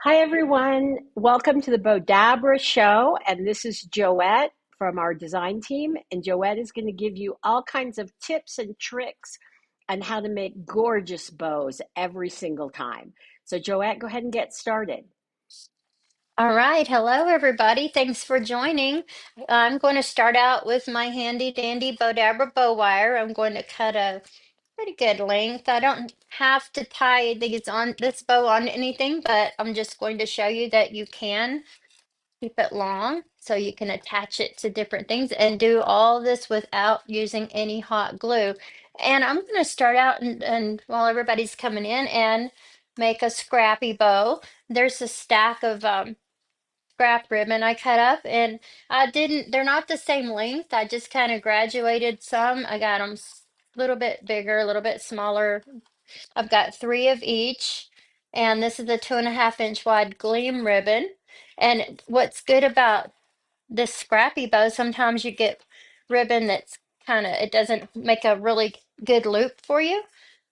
Hi, everyone. Welcome to the Bowdabra Show. And this is Joette from our design team. And Joette is going to give you all kinds of tips and tricks on how to make gorgeous bows every single time. So, Joette, go ahead and get started. All right. Hello, everybody. Thanks for joining. I'm going to start out with my handy dandy Bowdabra bow wire. I'm going to cut a pretty good length. I don't have to tie these on this bow on anything, but I'm just going to show you that you can keep it long so you can attach it to different things and do all this without using any hot glue. And I'm going to start out and while everybody's coming in and make a scrappy bow. There's a stack of scrap ribbon I cut up, and they're not the same length. I just kind of graduated some. I got them a little bit bigger, a little bit smaller. I've got three of each, and this is a 2.5 inch wide gleam ribbon. And what's good about this scrappy bow, sometimes you get ribbon that's it doesn't make a really good loop for you.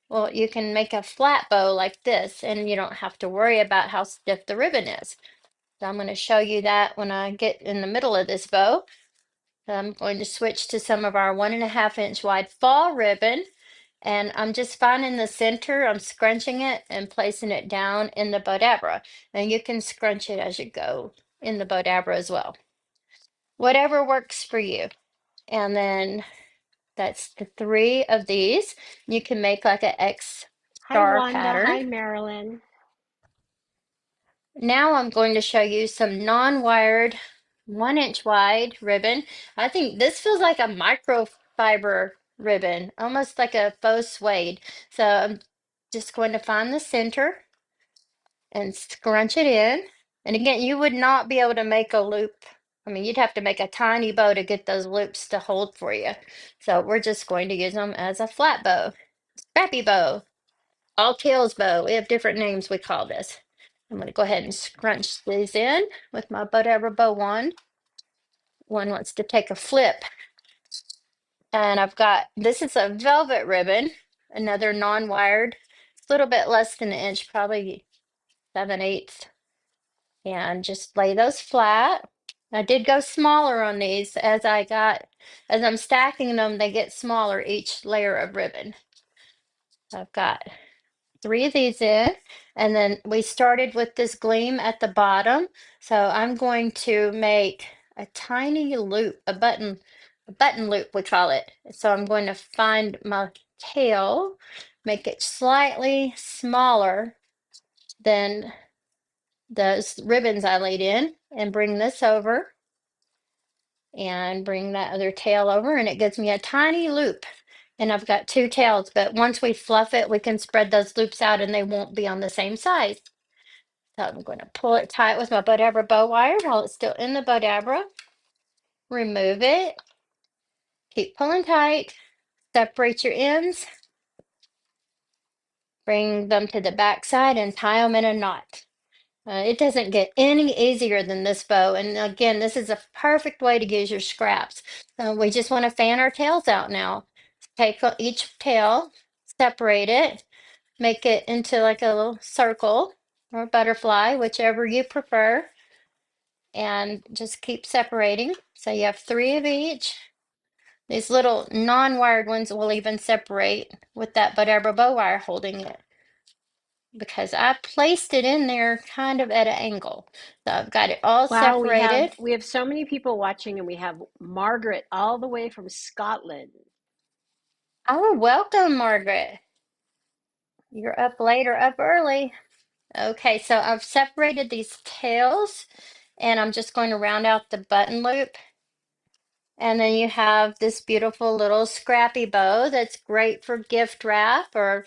Well, you can make a flat bow like this, and you don't have to worry about how stiff the ribbon is. So I'm going to show you that when I get in the middle of this bow. I'm going to switch to some of our 1.5 inch wide fall ribbon. And I'm just finding the center, I'm scrunching it and placing it down in the Bowdabra. And you can scrunch it as you go in the Bowdabra as well. Whatever works for you. And then that's the three of these. You can make like an X Hi, star Wanda. pattern. Hi, Marilyn. Now I'm going to show you some non-wired 1 inch wide ribbon. I think this feels like a microfiber ribbon, almost like a faux suede. So I'm just going to find the center and scrunch it in. And again, you would not be able to make a loop. I mean, you'd have to make a tiny bow to get those loops to hold for you. So we're just going to use them as a flat bow, scrappy bow, all tails bow. We have different names we call this. I'm going to go ahead and scrunch these in with my Bowdabra bow wand. One wants to take a flip. And I've got, this is a velvet ribbon, another non-wired, a little bit less than an inch, probably 7/8. And just lay those flat. I did go smaller on these as I'm stacking them, they get smaller each layer of ribbon. I've got three of these in, and then we started with this gleam at the bottom. So I'm going to make a tiny loop, a button loop we call it. So I'm going to find my tail, make it slightly smaller than those ribbons I laid in, and bring this over and bring that other tail over, and it gives me a tiny loop. And I've got two tails, but once we fluff it, we can spread those loops out and they won't be on the same size. So I'm going to pull it tight with my Bowdabra bow wire while it's still in the Bowdabra. Remove it. Keep pulling tight. Separate your ends. Bring them to the back side and tie them in a knot. It doesn't get any easier than this bow. And again, this is a perfect way to use your scraps. We just want to fan our tails out now. Take each tail, separate it, make it into like a little circle or butterfly, whichever you prefer, and just keep separating. So you have three of each. These little non-wired ones will even separate with that Bowdabra bow wire holding it, because I placed it in there kind of at an angle. So I've got it all Wow, we have separated. we have so many people watching, and we have Margaret all the way from Scotland. Oh, welcome, Margaret. You're up late or up early. Okay, so I've separated these tails and I'm just going to round out the button loop. And then you have this beautiful little scrappy bow that's great for gift wrap, or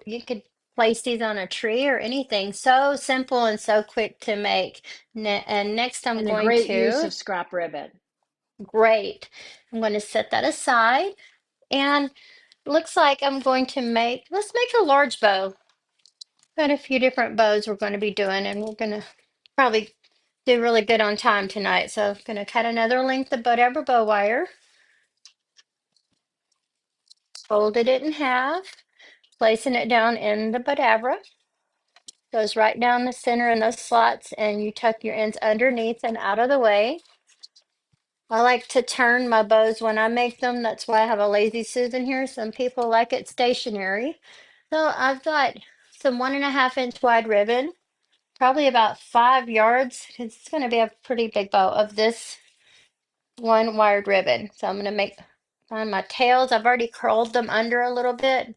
you could place these on a tree or anything. So simple and so quick to make. And next I'm And a going great use to, of scrap ribbon. great. I'm going to set that aside. And looks like I'm going to let's make a large bow. Got a few different bows we're going to be doing, and we're going to probably do really good on time tonight. So I'm going to cut another length of Bowdabra bow wire, folded it in half, placing it down in the Bowdabra. Goes right down the center in those slots, and you tuck your ends underneath and out of the way. I like to turn my bows when I make them. That's why I have a lazy Susan here. Some people like it stationary. So I've got some 1.5 inch wide ribbon, probably about 5 yards. It's going to be a pretty big bow of this one wired ribbon. So I'm going to find my tails. I've already curled them under a little bit.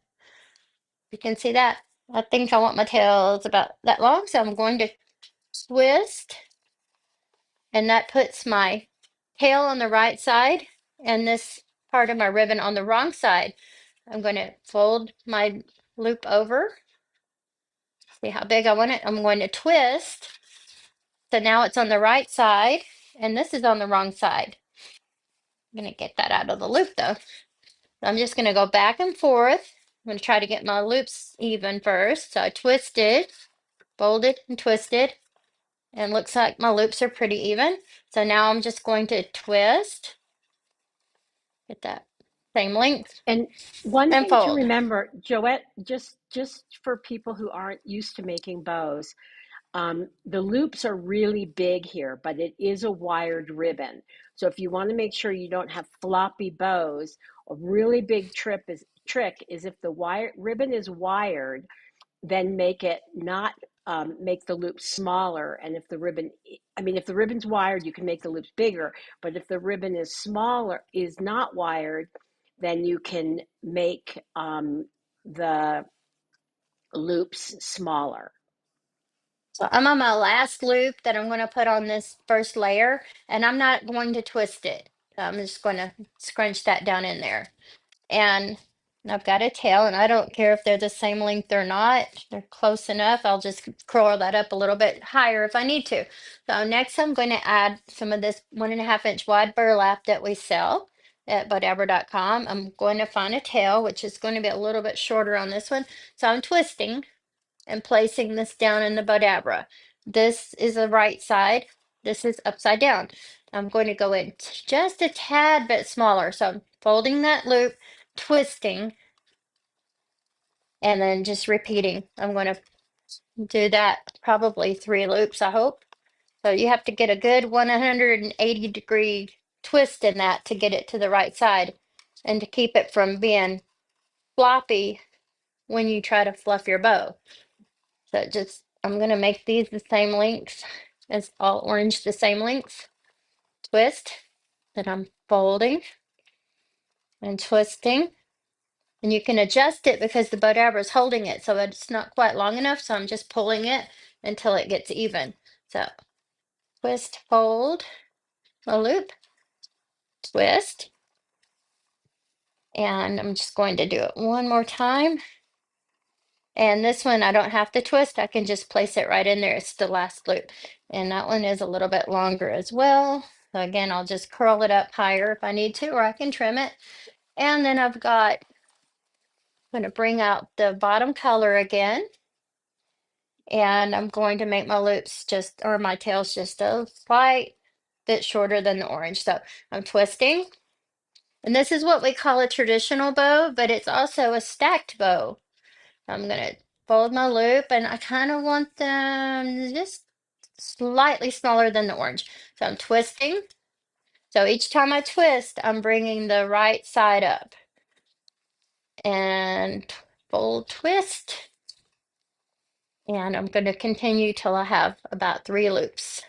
You can see that. I think I want my tails about that long. So I'm going to twist, and that puts my tail on the right side and this part of my ribbon on the wrong side. I'm going to fold my loop over. See how big I want it? I'm going to twist. So now it's on the right side, and this is on the wrong side. I'm going to get that out of the loop though. So I'm just going to go back and forth. I'm going to try to get my loops even first. So I twisted, folded, and twisted, and looks like my loops are pretty even. So now I'm just going to twist, get that same length, And one and thing to fold. remember, Joette, just for people who aren't used to making bows, the loops are really big here, but it is a wired ribbon. So if you want to make sure you don't have floppy bows, a really big trick is if the wire ribbon is wired, then make it not make the loop smaller. And if the ribbon, I mean, if the ribbon's wired, you can make the loops bigger. But if the ribbon is smaller, is not wired, then you can make the loops smaller. So I'm on my last loop that I'm going to put on this first layer, and I'm not going to twist it. So I'm just going to scrunch that down in there. And I've got a tail, and I don't care if they're the same length or not. They're close enough. I'll just curl that up a little bit higher if I need to. So next I'm going to add some of this 1.5 inch wide burlap that we sell at Bowdabra.com. I'm going to find a tail, which is going to be a little bit shorter on this one. So I'm twisting and placing this down in the Bowdabra. This is the right side. This is upside down. I'm going to go in just a tad bit smaller. So I'm folding that loop, twisting, and then just repeating. I'm going to do that probably 3 loops, I hope. So you have to get a good 180-degree twist in that to get it to the right side and to keep it from being floppy when you try to fluff your bow. So just, I'm going to make these the same lengths as all orange, the same lengths. Twist, then I'm folding and twisting. And you can adjust it because the Bowdabra is holding it, so it's not quite long enough. So I'm just pulling it until it gets even. So twist, fold, a loop, twist. And I'm just going to do it one more time. And this one, I don't have to twist. I can just place it right in there. It's the last loop. And that one is a little bit longer as well. So again, I'll just curl it up higher if I need to, or I can trim it. And then I'm going to bring out the bottom color again. And I'm going to make my loops just, or my tails just a slight bit shorter than the orange. So I'm twisting. And this is what we call a traditional bow, but it's also a stacked bow. I'm going to fold my loop, and I kind of want them just slightly smaller than the orange. So I'm twisting. So each time I twist, I'm bringing the right side up. And fold, twist. And I'm going to continue till I have about 3 loops.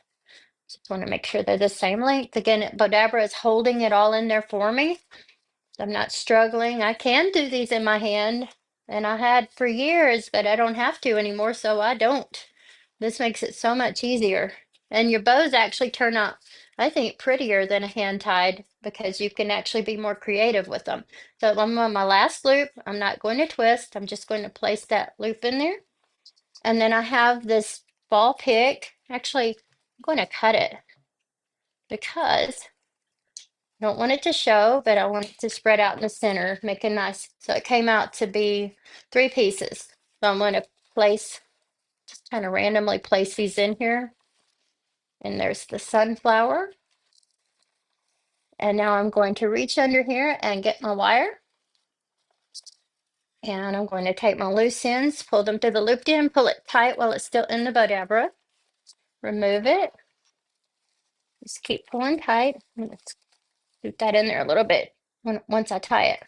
Just want to make sure they're the same length. Again, Bowdabra is holding it all in there for me. I'm not struggling. I can do these in my hand, and I had for years, but I don't have to anymore, so I don't. This makes it so much easier. And your bows actually turn out, I think, prettier than a hand tied because you can actually be more creative with them. So I'm on my last loop. I'm not going to twist. I'm just going to place that loop in there. And then I have this ball pick. Actually, I'm going to cut it because I don't want it to show, but I want it to spread out in the center, make a nice, so it came out to be 3 pieces. So I'm going to place, just kind of randomly place these in here. And there's the sunflower. And now I'm going to reach under here and get my wire. And I'm going to take my loose ends, pull them through the looped end, pull it tight while it's still in the Bowdabra. Remove it. Just keep pulling tight. Let's scoot that in there a little bit once I tie it.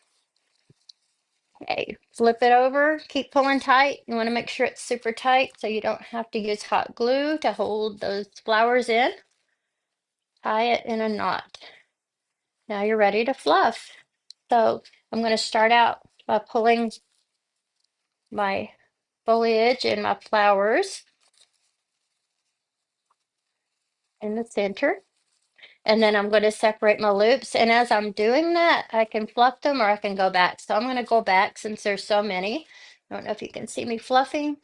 Okay, flip it over, keep pulling tight. You want to make sure it's super tight so you don't have to use hot glue to hold those flowers in. Tie it in a knot. Now you're ready to fluff. So I'm going to start out by pulling my foliage and my flowers in the center. And then I'm going to separate my loops. And as I'm doing that, I can fluff them or I can go back. So I'm going to go back since there's so many. I don't know if you can see me fluffing.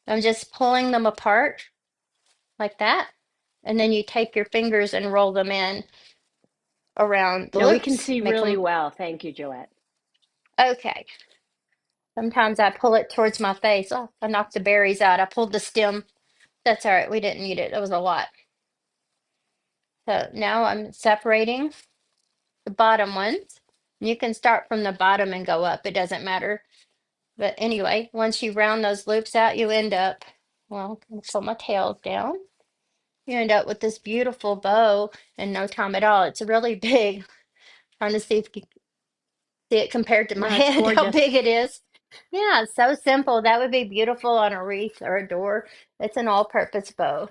I'm just pulling them apart like that. And then you take your fingers and roll them in around the No, we can loops. see Make really them well. Thank you, Joette. okay. Sometimes I pull it towards my face. Oh, I knocked the berries out. I pulled the stem. That's all right. We didn't need it. It was a lot. So now I'm separating the bottom ones. You can start from the bottom and go up. It doesn't matter. But anyway, once you round those loops out, you end up, well, I'm gonna pull my tails down. You end up with this beautiful bow in no time at all. It's really big. Trying to see if you can see it compared to my No, it's head, how gorgeous. big it is. Yeah, it's so simple. That would be beautiful on a wreath or a door. It's an all-purpose bow.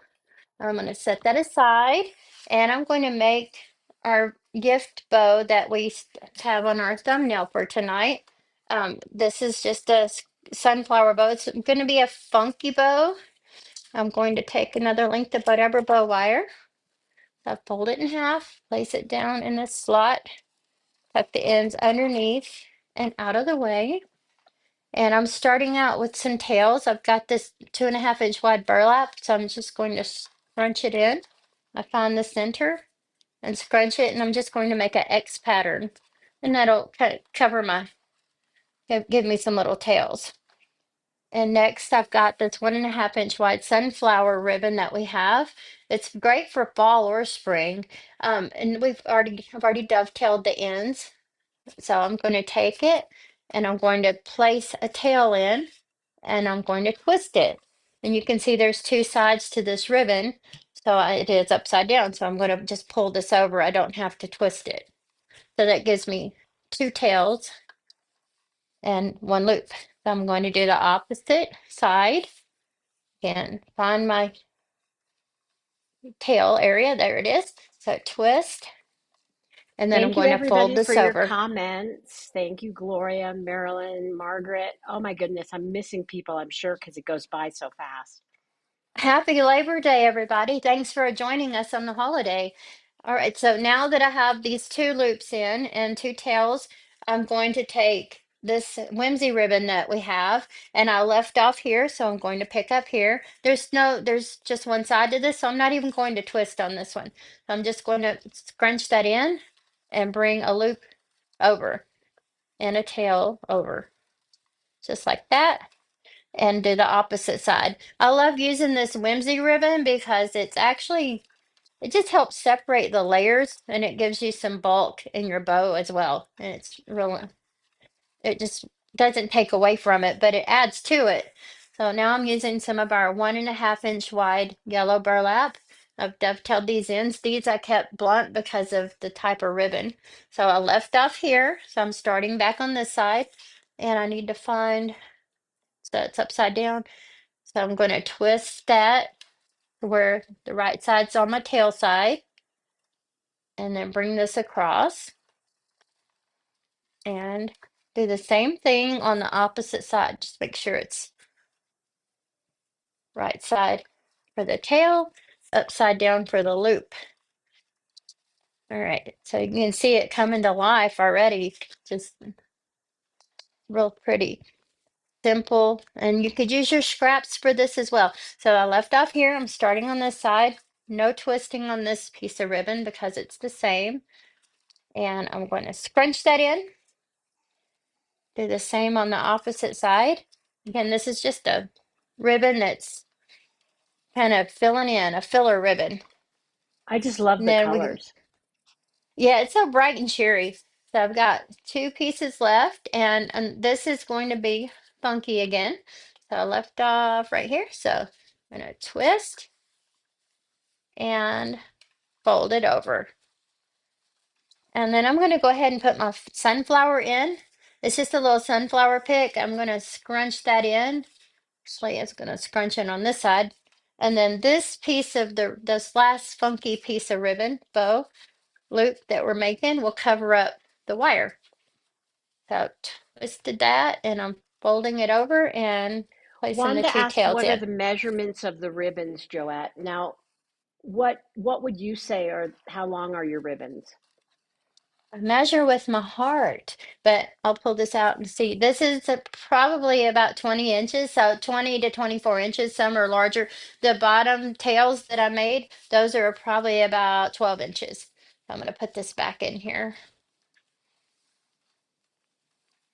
I'm going to set that aside and I'm going to make our gift bow that we have on our thumbnail for tonight. This is just a sunflower bow. It's going to be a funky bow. I'm going to take another length of whatever bow wire. I fold it in half, place it down in this slot, tuck the ends underneath and out of the way. And I'm starting out with some tails. I've got this 2.5 inch wide burlap, so I'm just going to scrunch it in. I find the center and scrunch it, and I'm just going to make an X pattern. And that'll cover my, give me some little tails. And next I've got this 1.5 inch wide sunflower ribbon that we have. It's great for fall or spring. And I've already dovetailed the ends. So I'm going to take it and I'm going to place a tail in and I'm going to twist it. And you can see there's two sides to this ribbon. So it is upside down. So I'm going to just pull this over. I don't have to twist it. So that gives me two tails and one loop. So I'm going to do the opposite side and find my tail area. There it is. So twist. And then I'm Thank you, going to fold everybody, for this your over. comments. Thank you, Gloria, Marilyn, Margaret. Oh my goodness, I'm missing people, I'm sure, because it goes by so fast. Happy Labor Day, everybody. Thanks for joining us on the holiday. All right, so now that I have these two loops in and two tails, I'm going to take this whimsy ribbon that we have and I left off here, so I'm going to pick up here. There's just one side to this, so I'm not even going to twist on this one. I'm just going to scrunch that in and bring a loop over and a tail over, just like that and do the opposite side. I love using this whimsy ribbon because it just helps separate the layers and it gives you some bulk in your bow as well. And it just doesn't take away from it, but it adds to it. So now I'm using some of our 1.5 inch wide yellow burlap. I've dovetailed these ends. These I kept blunt because of the type of ribbon. So I left off here. So I'm starting back on this side and I need to find, so it's upside down. So I'm going to twist that where the right side's on my tail side and then bring this across and do the same thing on the opposite side. Just make sure it's right side for the tail, upside down for the loop. All right, so you can see it coming to life already. Just real pretty, simple. And you could use your scraps for this as well. So I left off here. I'm starting on this side. No twisting on this piece of ribbon because it's the same. And I'm going to scrunch that in. Do the same on the opposite side. Again, this is just a ribbon that's kind of filling in, a filler ribbon. I just love And the then we, colors. yeah, it's so bright and cheery. So I've got two pieces left, and this is going to be funky again. So I left off right here. So I'm going to twist and fold it over. And then I'm going to go ahead and put my sunflower in. It's just a little sunflower pick. I'm going to scrunch that in. Actually, it's going to scrunch in on this side. And then this piece of this last funky piece of ribbon bow loop that we're making will cover up the wire. So twisted that and I'm folding it over and placing the Wanted to two ask, tails what are in. the measurements of the ribbons, Joette? Now, what would you say, or how long are your ribbons? I measure with my heart, but I'll pull this out and see. This is probably about 20 inches, so 20 to 24 inches. Some are larger. The bottom tails that I made, those are probably about 12 inches. I'm going to put this back in here.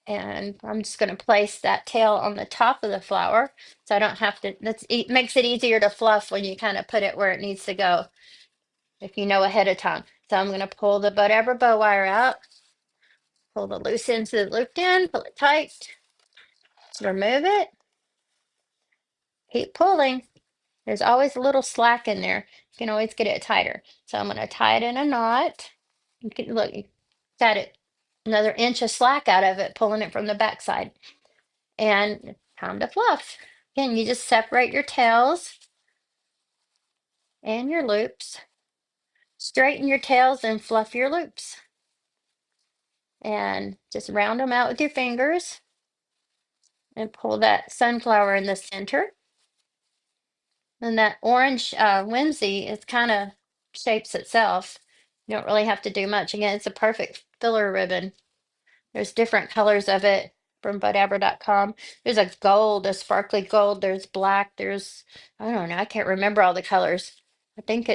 And I'm just going to place that tail on the top of the flower so I don't have to, it makes it easier to fluff when you kind of put it where it needs to go if you know ahead of time. So I'm going to pull the Bowdabra bow wire out, pull the loose ends of the looped in, pull it tight, remove it, keep pulling. There's always a little slack in there. You can always get it tighter. So I'm going to tie it in a knot. You can look, you got it another inch of slack out of it, pulling it from the back side. And time to fluff. Again, you just separate your tails and your loops. Straighten your tails and fluff your loops. And just round them out with your fingers and pull that sunflower in the center. And that orange whimsy is kind of shapes itself. You don't really have to do much. Again, it's a perfect filler ribbon. There's different colors of it from Bowdabra.com. There's a gold, a sparkly gold. There's black. There's, I don't know. I can't remember all the colors. I think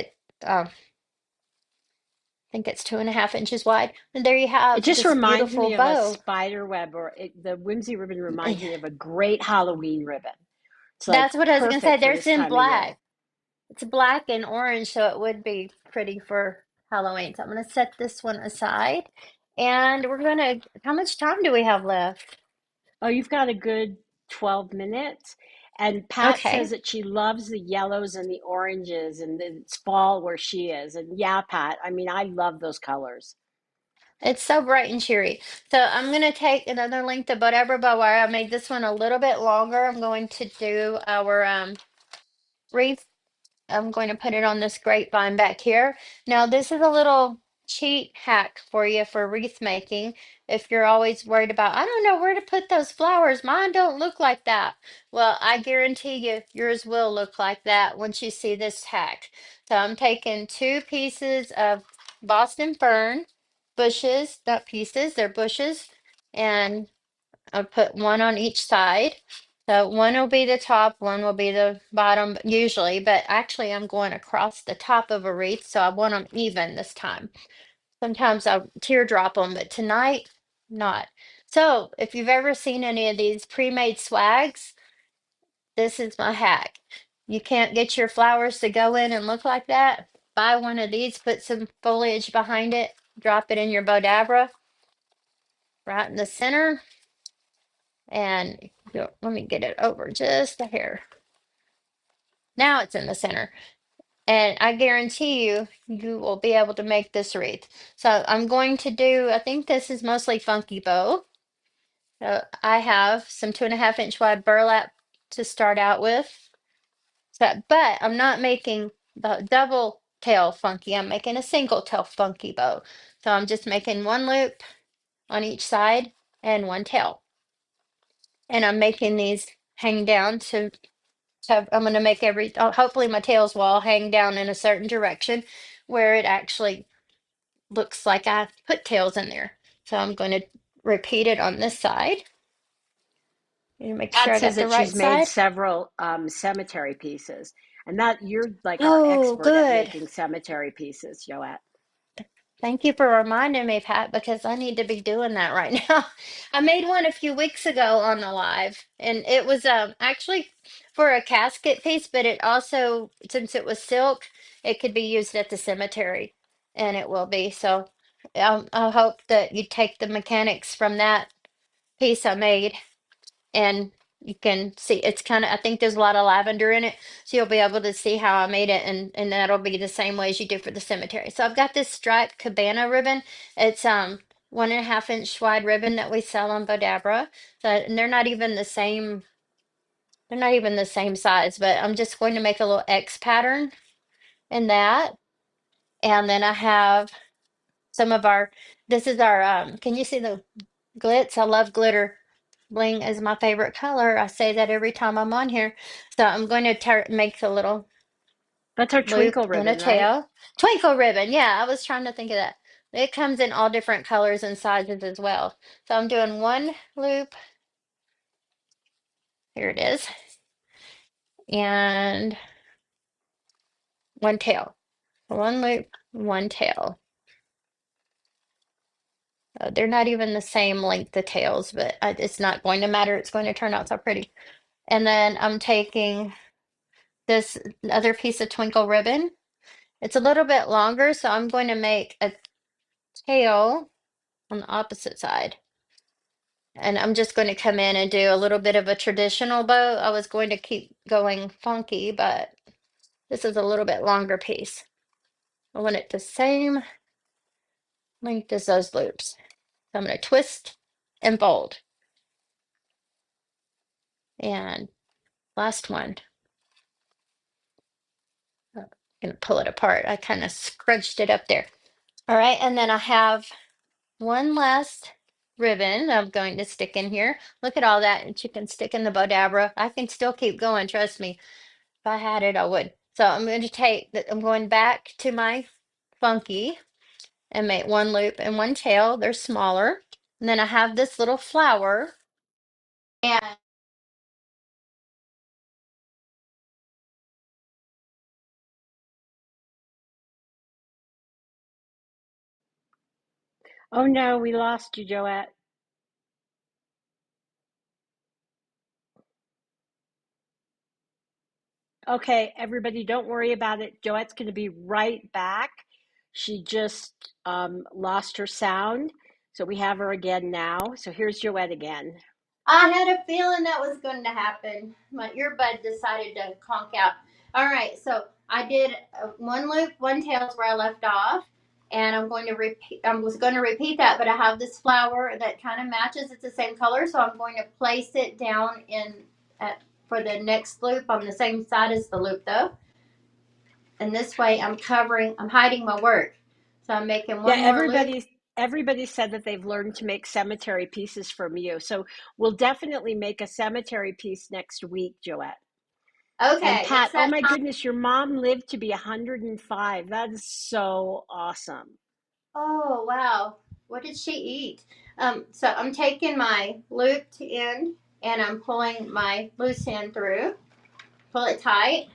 I think it's 2.5 inches wide. And there you It have just this reminds beautiful me of a bow. spider web, or the whimsy ribbon reminds Eh, me of a great Halloween ribbon. It's like That's what I was gonna say. perfect for There's this in time of year. black. It's black and orange, so it would be pretty for Halloween. So I'm gonna set this one aside. And we're gonna, how much time do we have left? Oh, you've got a good 12 minutes. And Pat says Okay. that she loves the yellows and the oranges, and it's fall where she is. And yeah, Pat, I mean, I love those colors. It's so bright and cheery. So I'm going to take another length of Bowdabra bow wire. I made this one a little bit longer. I'm going to do our wreath. I'm going to put it on this grapevine back here. Now, this is a little cheat hack for you for wreath making. If you're always worried about, I don't know where to put those flowers, mine don't look like that. Well, I guarantee you, yours will look like that once you see this hack. So I'm taking two pieces of Boston fern bushes, not pieces, they're bushes, and I'll put one on each side. So one will be the top, one will be the bottom usually, but actually I'm going across the top of a wreath, so I want them even this time. Sometimes I'll teardrop them, but tonight, not. So if you've ever seen any of these pre-made swags, this is my hack. You can't get your flowers to go in and look like that? Buy one of these, put some foliage behind it, drop it in your Bowdabra right in the center, and let me get it over just a hair. Now it's in the center. And I guarantee you, you will be able to make this wreath. So I'm going to do, I think this is mostly funky bow. So I have some 2.5 inch wide burlap to start out with. So, but I'm not making the double tail funky. I'm making a single tail funky bow. So I'm just making one loop on each side and one tail. And I'm making these hang down to I'm going to make hopefully my tails will all hang down in a certain direction where it actually looks like I put tails in there. So I'm going to repeat it on this side and make sure Pat I says got the that right she's made side. several cemetery pieces, and that you're like our Oh, expert at good. making cemetery pieces, Joette. Thank you for reminding me, Pat, because I need to be doing that right now. I made one a few weeks ago on the live, and it was actually for a casket piece, but it also, since it was silk, it could be used at the cemetery, and it will be. So I hope that you take the mechanics from that piece I made, and you can see it's kind of, I think there's a lot of lavender in it, so you'll be able to see how I made it, and that'll be the same way as you do for the cemetery. So I've got this striped cabana ribbon. It's 1.5 inch wide ribbon that we sell on Bowdabra. So, and they're not even the same size, but I'm just going to make a little X pattern in that. And then I have some of our, this is our, can you see the glitz? I love glitter. Bling is my favorite color. I say that every time I'm on here. So I'm going to make a little That's our loop twinkle and a ribbon, right? tail. Twinkle ribbon. Yeah, I was trying to think of that. It comes in all different colors and sizes as well. So I'm doing one loop. Here it is. And one tail. One loop, one tail. They're not even the same length of tails, but it's not going to matter. It's going to turn out so pretty. And then I'm taking this other piece of twinkle ribbon. It's a little bit longer, so I'm going to make a tail on the opposite side. And I'm just going to come in and do a little bit of a traditional bow. I was going to keep going funky, but this is a little bit longer piece. I want it the same length as those loops. So I'm going to twist and fold. And last one. I'm going to pull it apart. I kind of scrunched it up there. All right, and then I have one last ribbon I'm going to stick in here. Look at all that, and you can stick in the Bowdabra. I can still keep going, trust me. If I had it, I would. So I'm going to I'm going back to my funky and make one loop and one tail. They're smaller. And then I have this little flower. And Oh no, we lost you, Joette. Okay, everybody, don't worry about it. Joette's going to be right back. She just lost her sound, so we have her again now. So here's Joette again. I had a feeling that was going to happen. My earbud decided to conk out. All right, so I did one loop, one tail is where I left off, and I'm going to repeat. I was going to repeat that, but I have this flower that kind of matches. It's the same color, so I'm going to place it down in for the next loop on the same side as the loop, though. And this way, I'm hiding my work. So I'm making Yeah, one more loop. everybody said that they've learned to make cemetery pieces from you. So we'll definitely make a cemetery piece next week, Joette. And Okay, Pat, what's oh that? my goodness, your mom lived to be 105. That is so awesome. Oh, wow. What did she eat? So I'm taking my looped end and I'm pulling my loose end through. Pull it tight.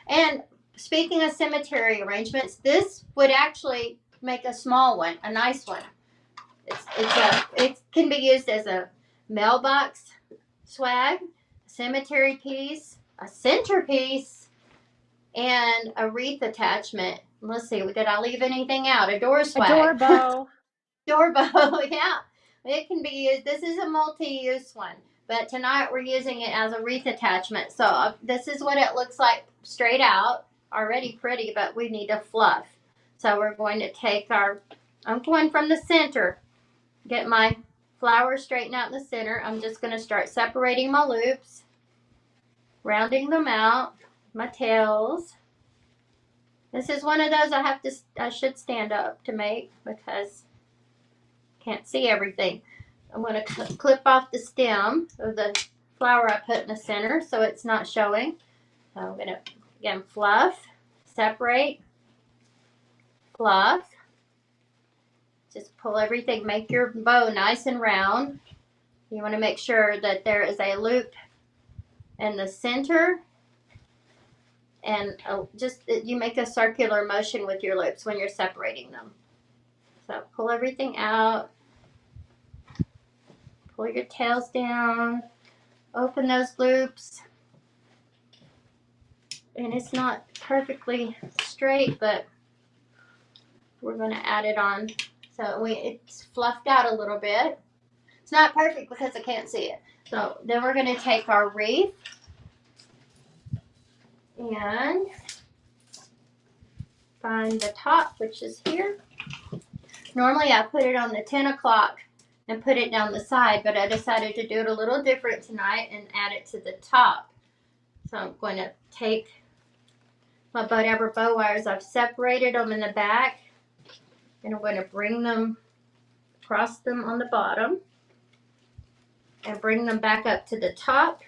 And speaking of cemetery arrangements, this would actually make a small one, a nice one. It can be used as a mailbox swag, cemetery piece, a centerpiece, and a wreath attachment. Let's see, did I leave anything out? A door swag. Adorable. Doorbell, yeah. It can be used. This is a multi-use one, but tonight we're using it as a wreath attachment. So this is what it looks like straight out. Already pretty, but we need a fluff. So we're going to take I'm going from the center, get my flower straightened out in the center. I'm just going to start separating my loops, rounding them out, my tails. This is one of those I should stand up to make because I can't see everything. I'm going to clip off the stem of the flower I put in the center so it's not showing. So I'm going to, again, fluff, separate, fluff. Just pull everything, make your bow nice and round. You want to make sure that there is a loop in the center, and just you make a circular motion with your loops when you're separating them. So pull everything out, pull your tails down, open those loops. And it's not perfectly straight, but we're going to add it on So it's fluffed out a little bit. It's not perfect because I can't see it. So then we're going to take our wreath and find the top, which is here. Normally I put it on the 10 o'clock and put it down the side, but I decided to do it a little different tonight and add it to the top. So I'm going to take my Bowdabra bow wires. I've separated them in the back, and I'm going to bring them, cross them on the bottom, and bring them back up to the top.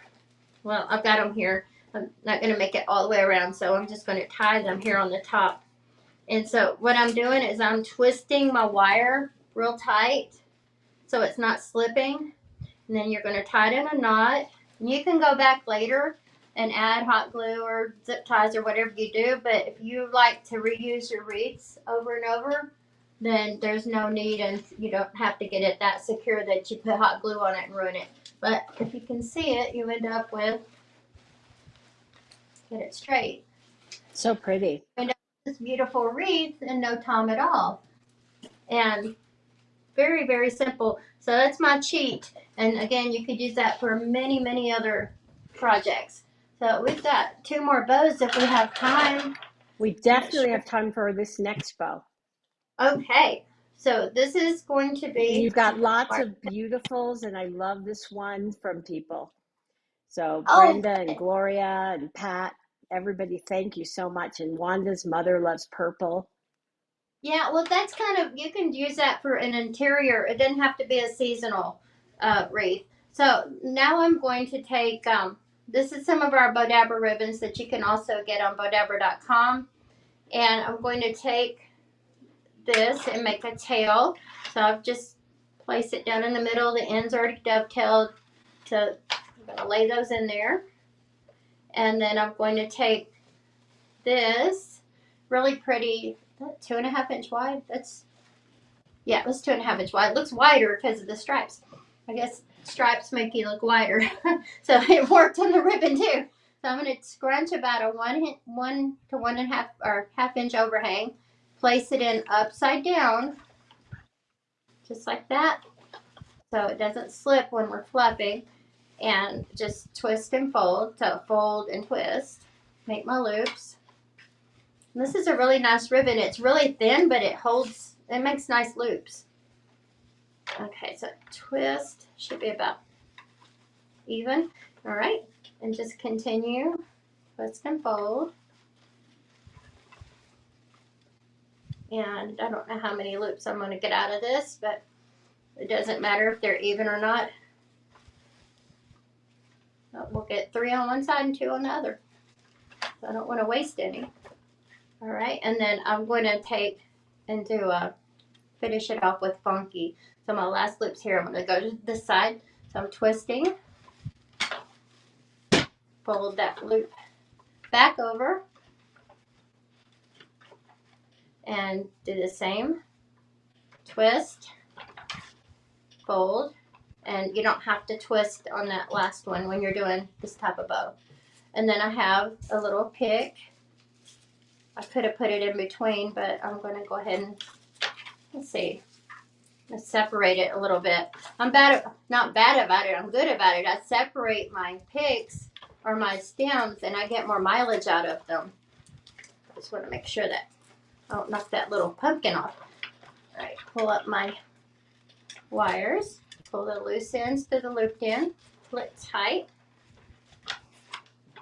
Well, I've got them here. I'm not going to make it all the way around, so I'm just going to tie them here on the top. And so what I'm doing is I'm twisting my wire real tight so it's not slipping. And then you're going to tie it in a knot. And you can go back later and add hot glue or zip ties or whatever you do. But if you like to reuse your wreaths over and over, then there's no need, and you don't have to get it that secure that you put hot glue on it and ruin it. But if you can see it, you end up with, get it straight. So pretty. You end up with this beautiful wreath and no tom at all. And very, very simple. So that's my cheat. And again, you could use that for many, many other projects. So we've got 2 more bows if we have time. We definitely have time for this next bow. Okay. So this is going to And be. you've got lots of beautifuls, and I love this one from people. So Oh, Brenda and Gloria and Pat, everybody, thank you so much. And Wanda's mother loves purple. yeah. Well, that's kind of, you can use that for an interior. It doesn't have to be a seasonal wreath. So now I'm going to take, this is some of our Bowdabra ribbons that you can also get on Bowdabra.com. And I'm going to take this and make a tail. So I've just placed it down in the middle. The ends already dovetailed. I'm going to lay those in there. And then I'm going to take this really pretty, 2.5 inch wide. Yeah, it was 2.5 inch wide. It looks wider because of the stripes. I guess stripes make you look wider. So it worked on the ribbon too. So I'm going to scrunch about a 1 to 1.5 or half-inch overhang. Place it in upside down, just like that, so it doesn't slip when we're fluffing. And just twist and fold. So fold and twist. Make my loops. And this is a really nice ribbon. It's really thin, but it makes nice loops. Okay, so twist, should be about even. All right, and just continue, twist and fold. And I don't know how many loops I'm going to get out of this, but it doesn't matter if they're even or not. We'll get 3 on one side and 2 on the other. So I don't want to waste any. All right, and then I'm going to take and finish it off with funky. So my last loops here, I'm going to go to this side. So I'm twisting, fold that loop back over, and do the same. Twist, fold, and you don't have to twist on that last one when you're doing this type of bow. And then I have a little pick. I could have put it in between, but I'm going to go ahead and, let's see, let's separate it a little bit. I'm not bad about it, I'm good about it. I separate my picks or my stems and I get more mileage out of them. I just want to make sure that I don't knock that little pumpkin off. All right, pull up my wires, pull the loose ends to the looped end, pull it tight,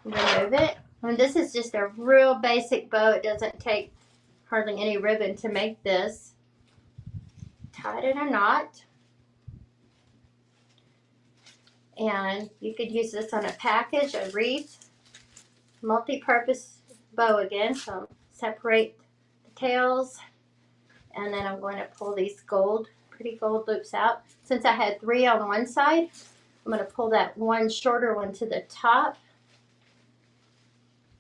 remove it. And this is just a real basic bow. It doesn't take hardly any ribbon to make this. Tie it in a knot. And you could use this on a package, a wreath, multi-purpose bow again. So separate the tails, and then I'm going to pull these pretty gold loops out. Since I had 3 on one side, I'm going to pull that one shorter one to the top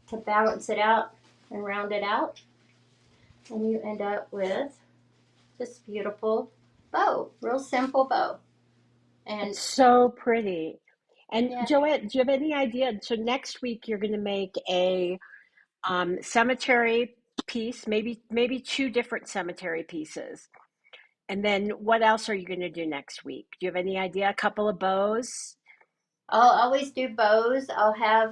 to balance it out and round it out. And you end up with this beautiful bow, real simple bow. And it's so pretty. And yeah, Joette, do you have any idea? So next week you're going to make a cemetery piece, maybe 2 different cemetery pieces. And then what else are you going to do next week? Do you have any idea? A couple of bows? I'll always do bows. I'll have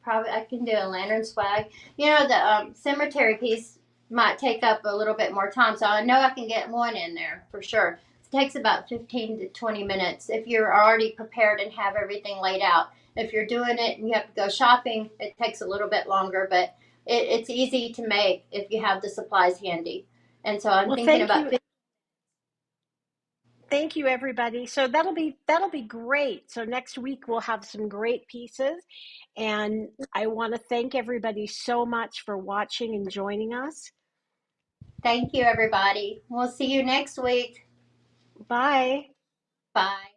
probably I can do a lantern swag. You know the cemetery piece might take up a little bit more time, so I know I can get one in there for sure. It takes about 15 to 20 minutes if you're already prepared and have everything laid out. If you're doing it and you have to go shopping, it takes a little bit longer, but it's easy to make if you have the supplies handy. And so I'm Well, thinking thank about you. Thank you, everybody. So that'll be great. So next week we'll have some great pieces. And I want to thank everybody so much for watching and joining us. thank you everybody. We'll see you next week. Bye. Bye.